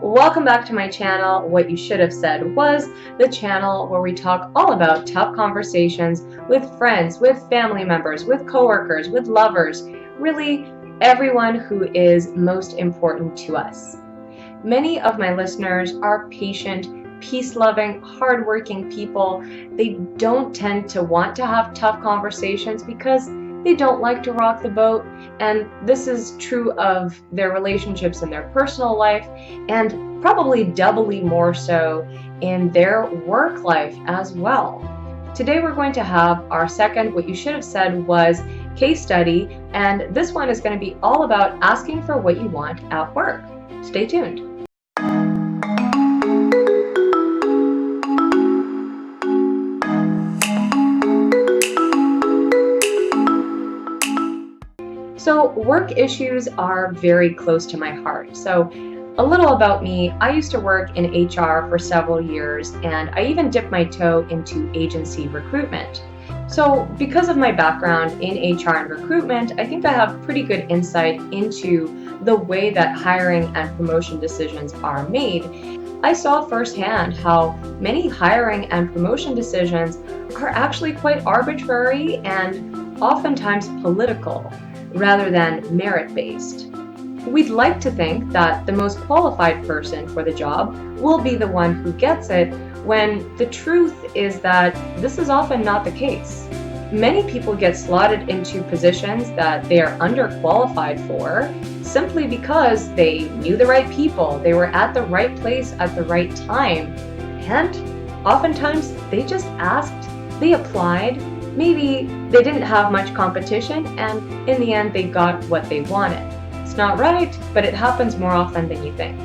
Welcome back to my channel. What you should have said was the channel where we talk all about tough conversations with friends, with family members, with coworkers, with lovers, really everyone who is most important to us. Many of my listeners are patient, peace-loving, hardworking people. They don't tend to want to have tough conversations because they don't like to rock the boat, and this is true of their relationships in their personal life, and probably doubly more so in their work life as well. Today we're going to have our second What You Should Have Said Was case study, and this one is going to be all about asking for what you want at work. Stay tuned. So work issues are very close to my heart. So a little about me, I used to work in HR for several years, and I even dipped my toe into agency recruitment. So because of my background in HR and recruitment, I think I have pretty good insight into the way that hiring and promotion decisions are made. I saw firsthand how many hiring and promotion decisions are actually quite arbitrary and oftentimes political, rather than merit-based. We'd like to think that the most qualified person for the job will be the one who gets it, when the truth is that this is often not the case. Many people get slotted into positions that they are underqualified for simply because they knew the right people, they were at the right place at the right time, and oftentimes they just asked, they applied. Maybe they didn't have much competition, and in the end they got what they wanted. It's not right, but it happens more often than you think.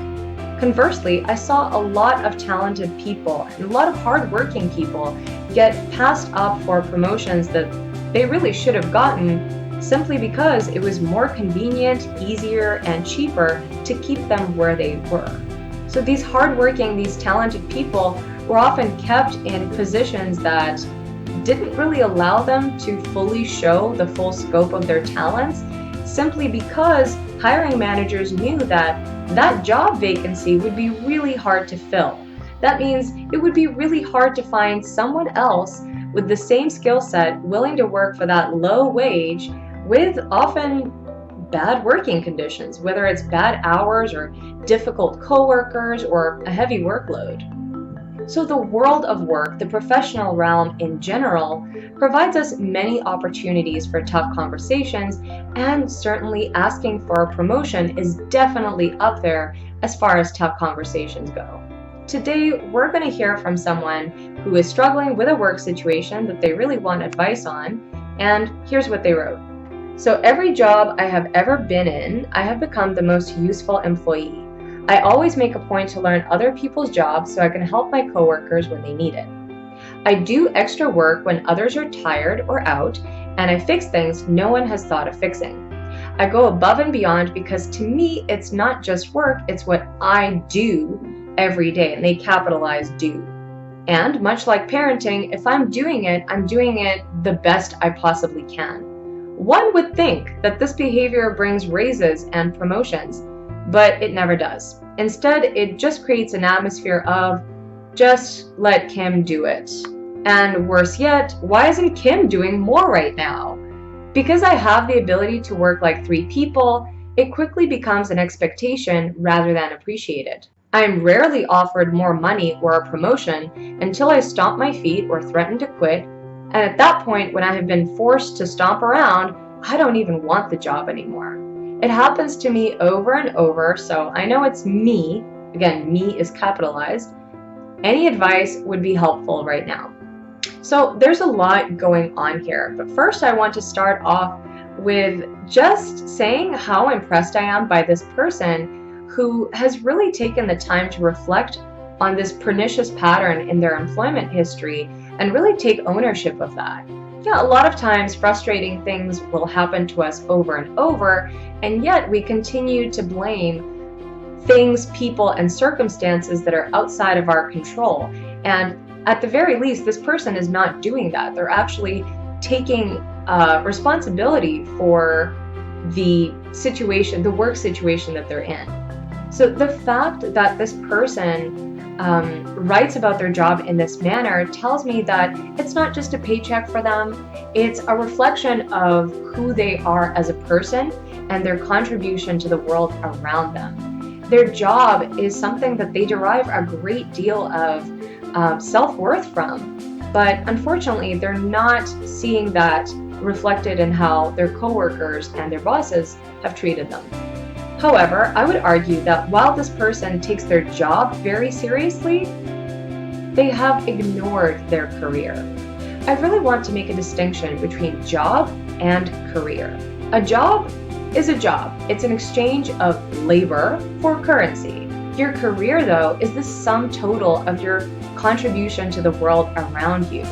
Conversely, I saw a lot of talented people and a lot of hardworking people get passed up for promotions that they really should have gotten simply because it was more convenient, easier, and cheaper to keep them where they were. So these hardworking, these talented people were often kept in positions that didn't really allow them to fully show the full scope of their talents, simply because hiring managers knew that that job vacancy would be really hard to fill. That means it would be really hard to find someone else with the same skill set willing to work for that low wage with often bad working conditions, whether it's bad hours or difficult coworkers or a heavy workload. So the world of work, the professional realm in general, provides us many opportunities for tough conversations, and certainly asking for a promotion is definitely up there as far as tough conversations go. Today, we're going to hear from someone who is struggling with a work situation that they really want advice on, and here's what they wrote. So every job I have ever been in, I have become the most useful employee. I always make a point to learn other people's jobs so I can help my coworkers when they need it. I do extra work when others are tired or out, and I fix things no one has thought of fixing. I go above and beyond because to me it's not just work, it's what I do every day, and they capitalize do. And much like parenting, if I'm doing it the best I possibly can. One would think that this behavior brings raises and promotions, but it never does. Instead, it just creates an atmosphere of, just let Kim do it. And worse yet, why isn't Kim doing more right now? Because I have the ability to work like 3 people, it quickly becomes an expectation rather than appreciated. I am rarely offered more money or a promotion until I stomp my feet or threaten to quit, and at that point, when I have been forced to stomp around, I don't even want the job anymore. It happens to me over and over, so I know it's me. Again, me is capitalized. Any advice would be helpful right now. So there's a lot going on here, but first I want to start off with just saying how impressed I am by this person who has really taken the time to reflect on this pernicious pattern in their employment history and really take ownership of that. Yeah, a lot of times frustrating things will happen to us over and over, and yet we continue to blame things, people, and circumstances that are outside of our control. And at the very least, this person is not doing that. They're actually taking responsibility for the situation, the work situation that they're in. So the fact that this person writes about their job in this manner tells me that it's not just a paycheck for them, it's a reflection of who they are as a person and their contribution to the world around them. Their job is something that they derive a great deal of self-worth from, but unfortunately they're not seeing that reflected in how their coworkers and their bosses have treated them. However, I would argue that while this person takes their job very seriously, they have ignored their career. I really want to make a distinction between job and career. A job is a job. It's an exchange of labor for currency. Your career, though, is the sum total of your contribution to the world around you.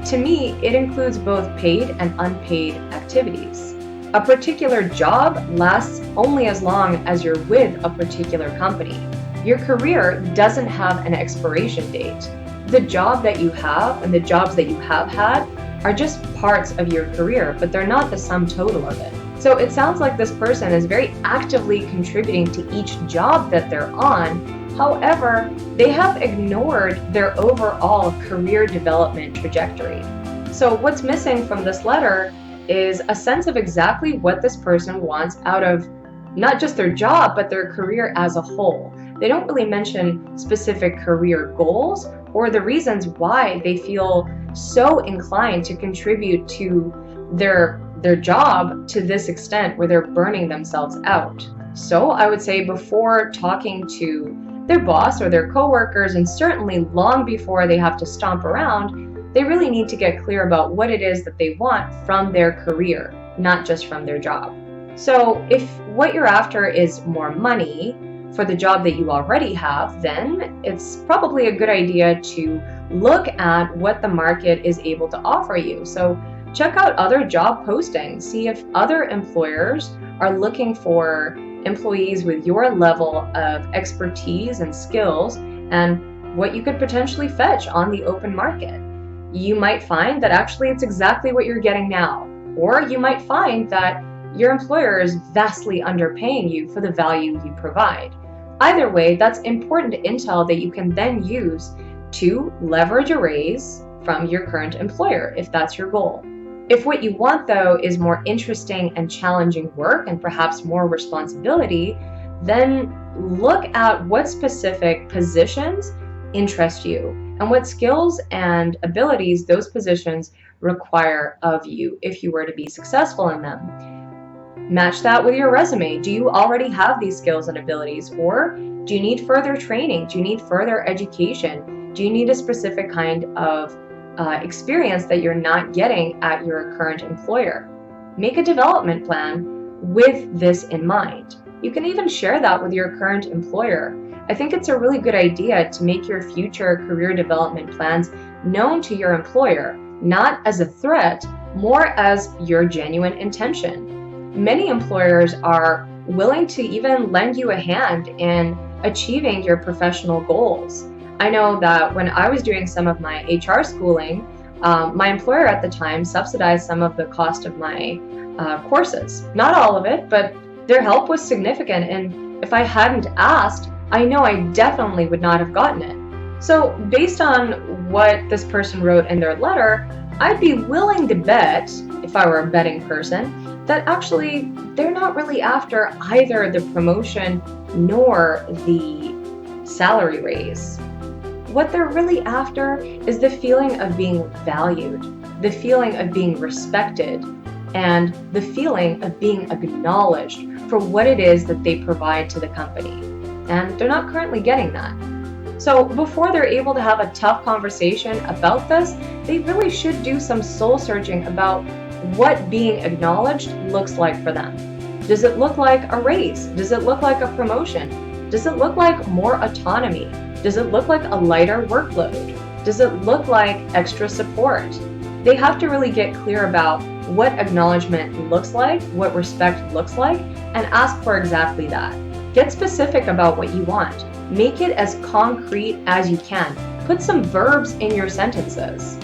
To me, it includes both paid and unpaid activities. A particular job lasts only as long as you're with a particular company. Your career doesn't have an expiration date. The job that you have and the jobs that you have had are just parts of your career, but they're not the sum total of it. So it sounds like this person is very actively contributing to each job that they're on. However, they have ignored their overall career development trajectory. So what's missing from this letter is a sense of exactly what this person wants out of not just their job, but their career as a whole. They don't really mention specific career goals or the reasons why they feel so inclined to contribute to their job to this extent where they're burning themselves out. So I would say before talking to their boss or their coworkers, and certainly long before they have to stomp around, they really need to get clear about what it is that they want from their career, not just from their job. So if what you're after is more money for the job that you already have, then it's probably a good idea to look at what the market is able to offer you. So check out other job postings, see if other employers are looking for employees with your level of expertise and skills and what you could potentially fetch on the open market. You might find that actually it's exactly what you're getting now, or you might find that your employer is vastly underpaying you for the value you provide. Either way, that's important intel that you can then use to leverage a raise from your current employer if that's your goal. If what you want, though, is more interesting and challenging work and perhaps more responsibility, then look at what specific positions interest you and what skills and abilities those positions require of you if you were to be successful in them. Match that with your resume. Do you already have these skills and abilities, or do you need further training? Do you need further education? Do you need a specific kind of experience that you're not getting at your current employer? Make a development plan with this in mind. You can even share that with your current employer. I think it's a really good idea to make your future career development plans known to your employer, not as a threat, more as your genuine intention. Many employers are willing to even lend you a hand in achieving your professional goals. I know that when I was doing some of my HR schooling, my employer at the time subsidized some of the cost of my courses. Not all of it, but their help was significant, and if I hadn't asked, I know I definitely would not have gotten it. So based on what this person wrote in their letter, I'd be willing to bet, if I were a betting person, that actually they're not really after either the promotion nor the salary raise. What they're really after is the feeling of being valued, the feeling of being respected, and the feeling of being acknowledged for what it is that they provide to the company. And they're not currently getting that. So before they're able to have a tough conversation about this, they really should do some soul searching about what being acknowledged looks like for them. Does it look like a raise? Does it look like a promotion? Does it look like more autonomy? Does it look like a lighter workload? Does it look like extra support? They have to really get clear about what acknowledgement looks like, what respect looks like, and ask for exactly that. Get specific about what you want. Make it as concrete as you can. Put some verbs in your sentences.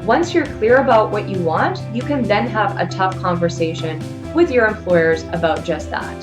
Once you're clear about what you want, you can then have a tough conversation with your employers about just that.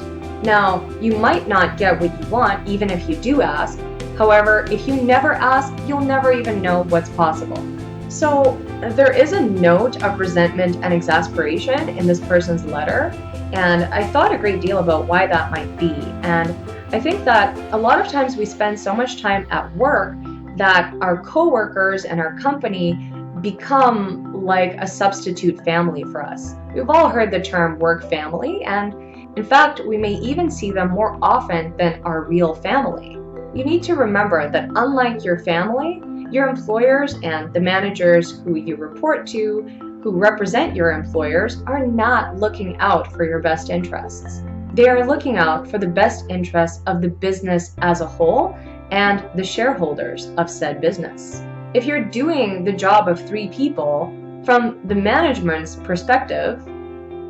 Now, you might not get what you want even if you do ask. However, if you never ask, you'll never even know what's possible. So, there is a note of resentment and exasperation in this person's letter, and I thought a great deal about why that might be. And I think that a lot of times we spend so much time at work that our coworkers and our company become like a substitute family for us. We've all heard the term work family, and in fact, we may even see them more often than our real family. You need to remember that unlike your family, your employers and the managers who you report to, who represent your employers, are not looking out for your best interests. They are looking out for the best interests of the business as a whole and the shareholders of said business. If you're doing the job of 3 people, from the management's perspective,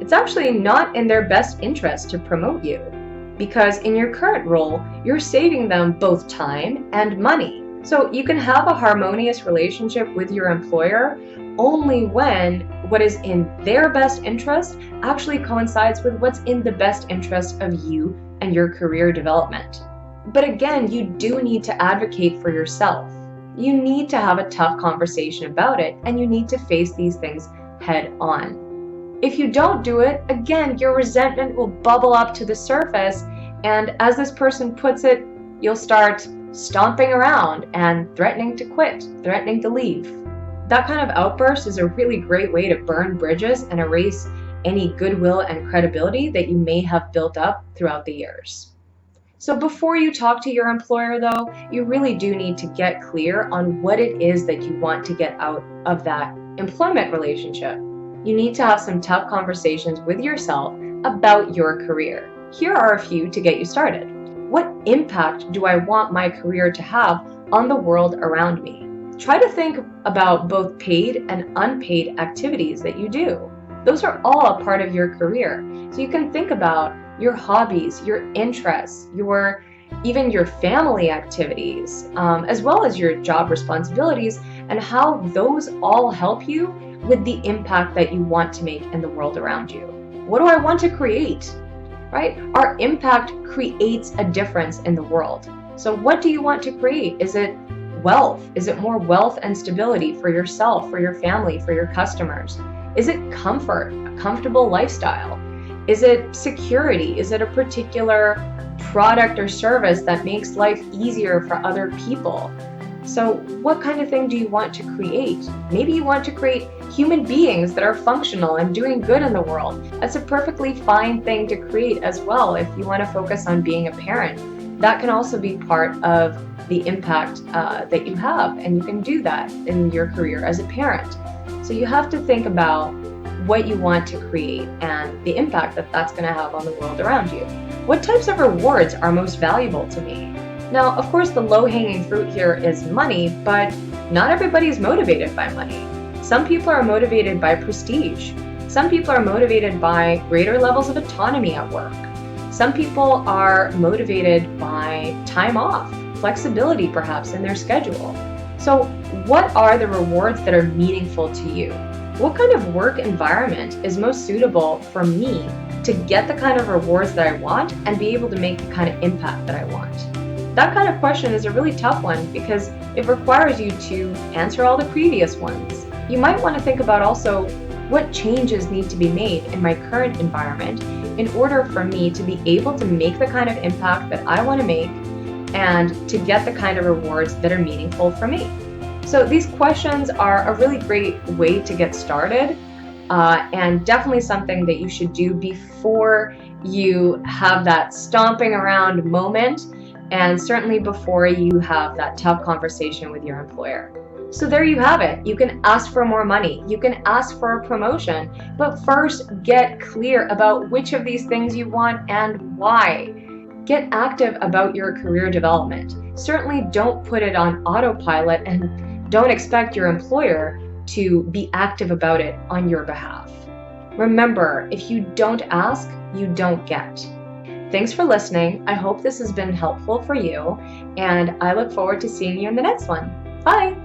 it's actually not in their best interest to promote you, because in your current role, you're saving them both time and money. So you can have a harmonious relationship with your employer only when what is in their best interest actually coincides with what's in the best interest of you and your career development. But again, you do need to advocate for yourself. You need to have a tough conversation about it, and you need to face these things head on. If you don't do it, again, your resentment will bubble up to the surface, and as this person puts it, you'll start stomping around and threatening to quit, threatening to leave. That kind of outburst is a really great way to burn bridges and erase any goodwill and credibility that you may have built up throughout the years. So before you talk to your employer, though, you really do need to get clear on what it is that you want to get out of that employment relationship. You need to have some tough conversations with yourself about your career. Here are a few to get you started. What impact do I want my career to have on the world around me? Try to think about both paid and unpaid activities that you do. Those are all a part of your career. So you can think about your hobbies, your interests, even your family activities, as well as your job responsibilities, and how those all help you with the impact that you want to make in the world around you. What do I want to create? Right? Our impact creates a difference in the world. So what do you want to create? Is it wealth? Is it more wealth and stability for yourself, for your family, for your customers? Is it comfort, a comfortable lifestyle? Is it security? Is it a particular product or service that makes life easier for other people? So what kind of thing do you want to create? Maybe you want to create human beings that are functional and doing good in the world. That's a perfectly fine thing to create as well if you want to focus on being a parent. That can also be part of the impact that you have, and you can do that in your career as a parent. So you have to think about what you want to create and the impact that that's going to have on the world around you. What types of rewards are most valuable to me? Now, of course, the low-hanging fruit here is money, but not everybody is motivated by money. Some people are motivated by prestige. Some people are motivated by greater levels of autonomy at work. Some people are motivated by time off, flexibility perhaps in their schedule. So what are the rewards that are meaningful to you? What kind of work environment is most suitable for me to get the kind of rewards that I want and be able to make the kind of impact that I want? That kind of question is a really tough one because it requires you to answer all the previous ones. You might want to think about also what changes need to be made in my current environment in order for me to be able to make the kind of impact that I want to make and to get the kind of rewards that are meaningful for me. So these questions are a really great way to get started, and definitely something that you should do before you have that stomping around moment, and certainly before you have that tough conversation with your employer. So there you have it. You can ask for more money. You can ask for a promotion, but first get clear about which of these things you want and why. Get active about your career development. Certainly don't put it on autopilot and don't expect your employer to be active about it on your behalf. Remember, if you don't ask, you don't get. Thanks for listening. I hope this has been helpful for you, and I look forward to seeing you in the next one. Bye!